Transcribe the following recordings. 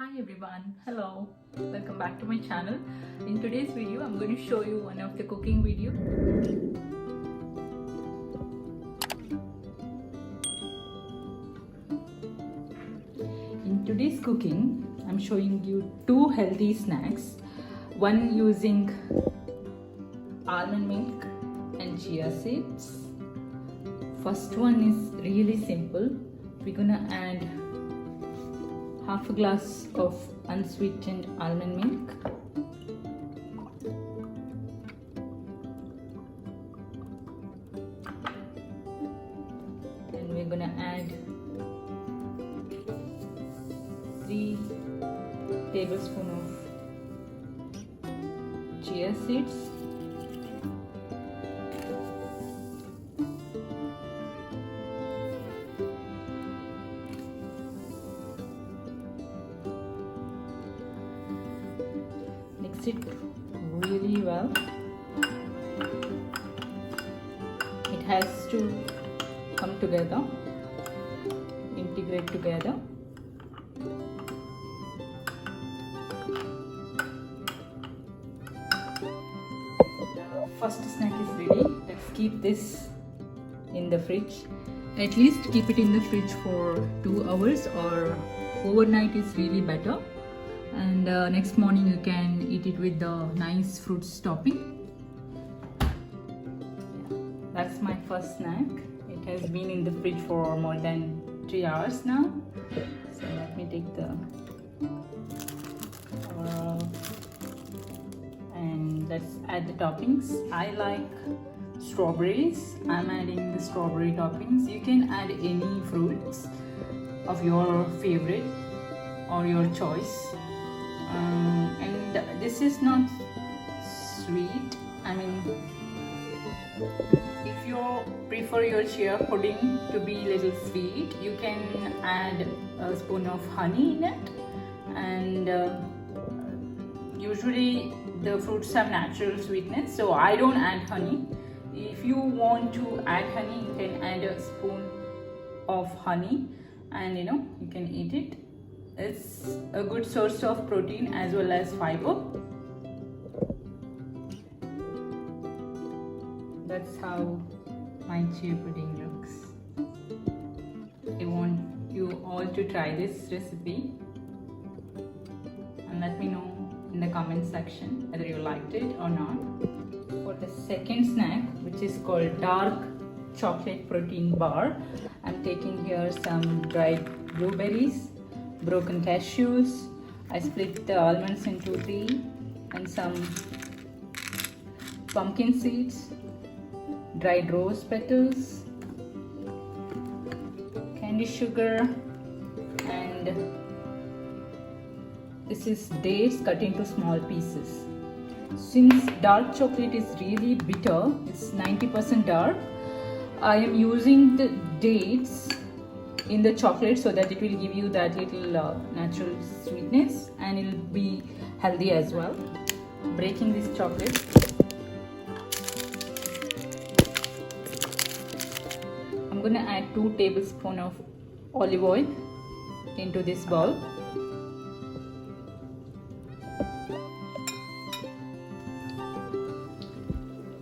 Hi everyone, hello, welcome back to my channel. In today's video I'm going to show you one of the cooking video. In today's cooking I'm showing you two healthy snacks, one using almond milk and chia seeds. First one is really simple. We're gonna add half a glass of unsweetened almond milk, and we're gonna add 3 tablespoons of chia seeds, mix it really well. It has to come together, integrate together. The first snack is ready. Let's keep this in the fridge. At least keep it in the fridge for 2 hours, or overnight is really better. And next morning you can eat it with the nice fruits topping. That's my first snack. It has been in the fridge for more than 3 hours now. So let me take the and let's add the toppings. I like strawberries. I'm adding the strawberry toppings. You can add any fruits of your favorite or your choice. And this is not sweet. I mean, if you prefer your chia pudding to be a little sweet, you can add a spoon of honey in it. And usually the fruits have natural sweetness, so I don't add honey. If you want to add honey, you can add a spoon of honey, and you can eat it. It's a good source of protein as well as fiber. That's how my chia pudding looks. I want you all to try this recipe and let me know in the comment section whether you liked it or not. For the second snack, which is called dark chocolate protein bar, I'm taking here some dried blueberries, broken cashews. I split the almonds into 3, and some pumpkin seeds, dried rose petals, candy sugar, and this is dates cut into small pieces. Since dark chocolate is really bitter, it's 90% dark, I am using the dates in the chocolate so that it will give you that little natural sweetness, and it will be healthy as well. Breaking this chocolate, I'm gonna add 2 tablespoons of olive oil into this bowl.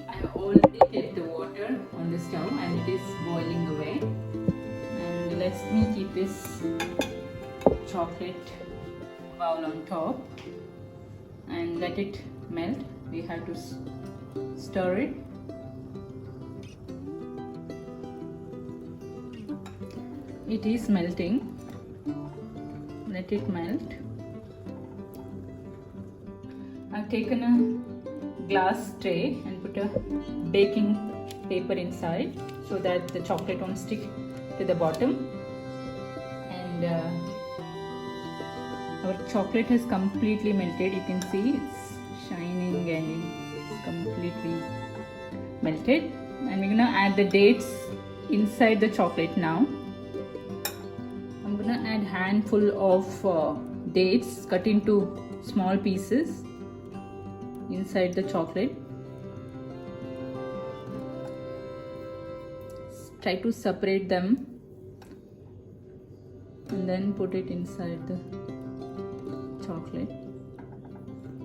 I have already kept the water on the stove and it is boiling away. Let me keep this chocolate bowl on top and let it melt. We have to stir it. It is melting. Let it melt. I've taken a glass tray and put a baking paper inside so that the chocolate won't stick to the bottom. And our chocolate has completely melted. You can see it's shining and it's completely melted. And we're gonna add the dates inside the chocolate now. I'm gonna add handful of dates cut into small pieces inside the chocolate. Try to separate them and then put it inside the chocolate.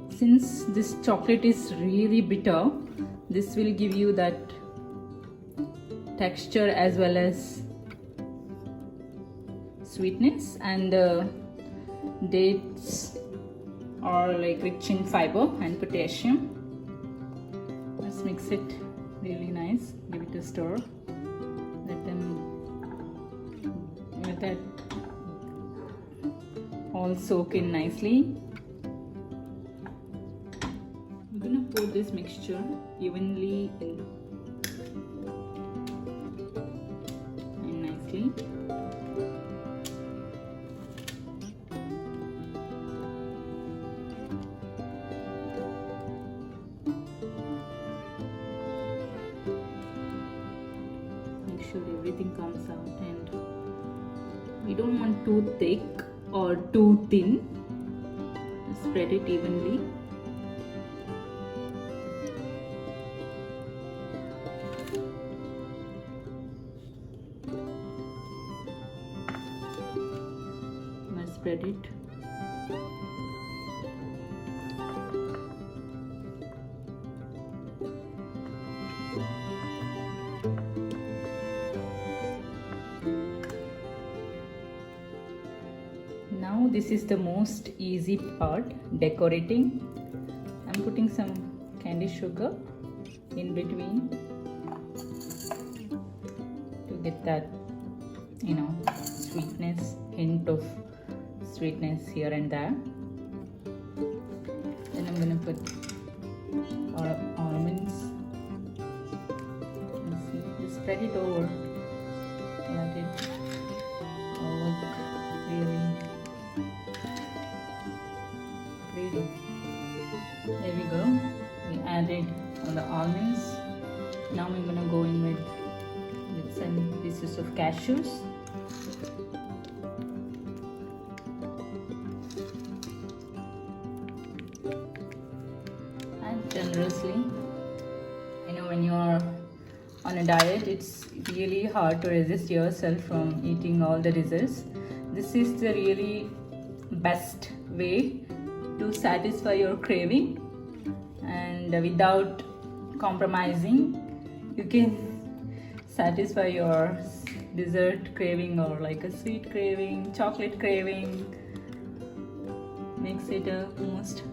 Since this chocolate is really bitter, this will give you that texture as well as sweetness, and the dates are like rich in fiber and potassium. Let's mix it really nice, give it a stir, let that all soak in nicely. We're gonna pour this mixture evenly in and nicely. Make sure everything comes out, and we don't want too thick or too thin. Spread it evenly. Let's spread it. Now this is the most easy part, decorating. I'm putting some candy sugar in between to get that, sweetness, hint of sweetness here and there. Then I'm gonna put almonds. Just spread it over. Let it all look really pretty. There we go. We added all the almonds. Now we're gonna go in with some pieces of cashews. And generously. When you're on a diet, it's really hard to resist yourself from eating all the desserts. This is the really best way to satisfy your craving, and without compromising, you can satisfy your dessert craving or like a sweet craving, chocolate craving. Makes it a most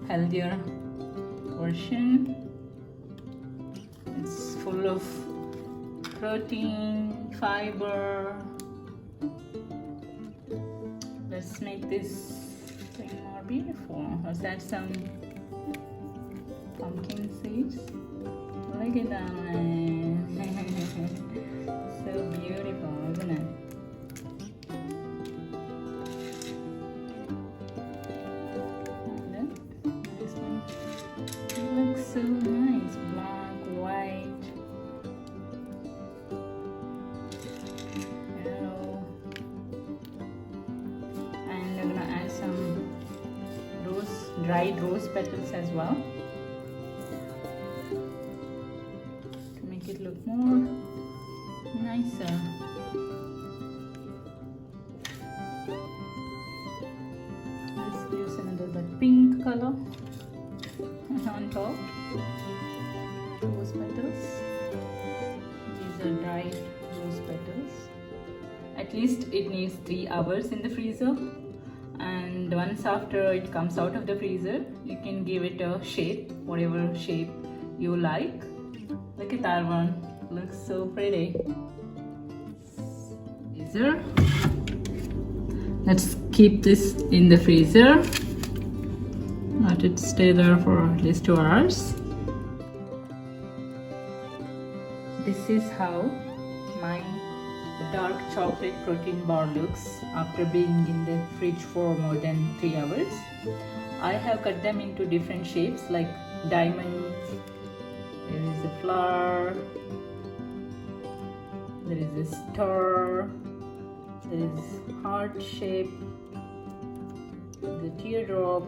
healthier version. It's full of protein, fiber. Let's make this thing more beautiful. Let's add some pumpkin seeds. Look at that. So beautiful, isn't it? This one, it looks so nice. Black, white, yellow. And I'm gonna add some dried rose petals as well to make it look more nicer. Let's use another pink color on top. Rose petals. These are dried rose petals. At least it needs 3 hours in the freezer, and once after it comes out of the freezer, you can give it a shape, whatever shape you like. Look at that one, looks so pretty. Freezer. Let's keep this in the freezer. Let it stay there for at least 2 hours. This is how my dark chocolate protein bar looks after being in the fridge for more than 3 hours. I have cut them into different shapes like diamonds. There is a flower. There is a star. There is heart shape. The teardrop.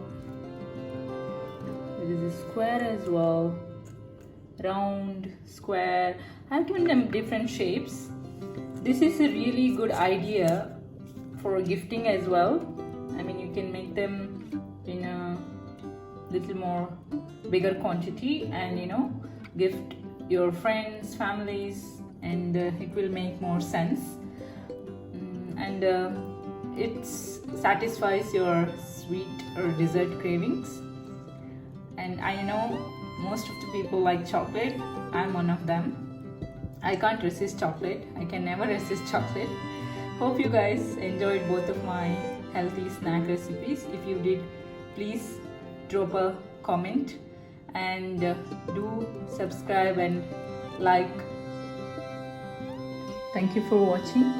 There is a square as well. Round, square. I've given them different shapes. This is a really good idea for gifting as well. I mean, you can make them in a little more bigger quantity and gift your friends, families, and it will make more sense. And it satisfies your sweet or dessert cravings. And I know most of the people like chocolate. I'm one of them. I can't resist chocolate. I can never resist chocolate. Hope you guys enjoyed both of my healthy snack recipes. If you did, please drop a comment and do subscribe and like. Thank you for watching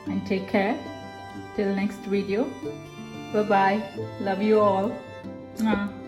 and take care. Till next video. Bye bye. Love you all. Mwah.